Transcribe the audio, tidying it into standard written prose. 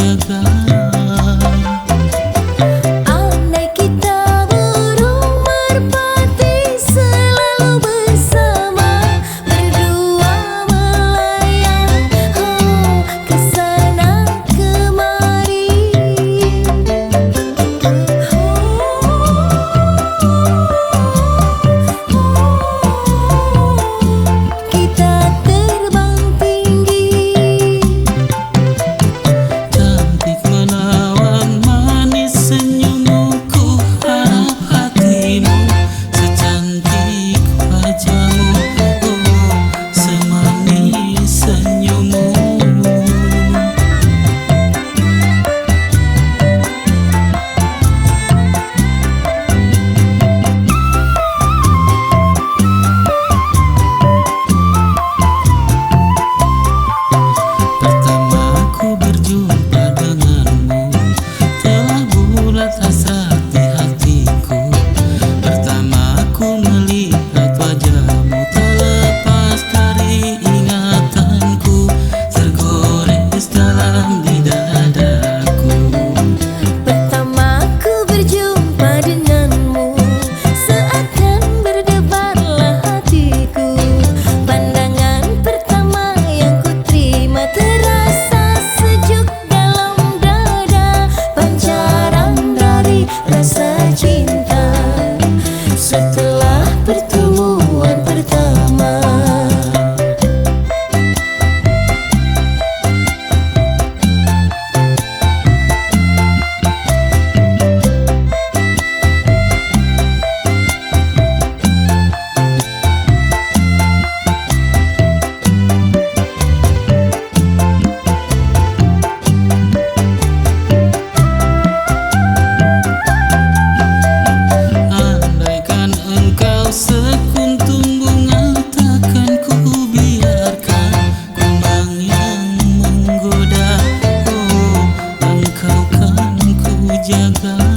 jaga. Andai kita burung merpati selalu bersama, berdua melayang kesana kemari. Kita terbang tinggi. Cantik menawan manis senyummu, ku harap hatimu secantik wajahmu, oh semanis senyummu. Pertama ku berjumpa denganmu, telah bulat hasrat di hatiku. Pertama ku melihat wajahmu, tak lepas dari ingatanku, tergores dalam di dadaku. Pertama ku berjumpa denganmu, seakan berdebarlah hatiku. Pandangan pertama yang ku terima terasa sejuk dalam dada, pancaran dari rasa cinta setelah pertemuan pertama. Andaikan engkau sekuntum bunga, takkan ku biarkan kumbang yang menggoda, oh engkau kan ku jaga.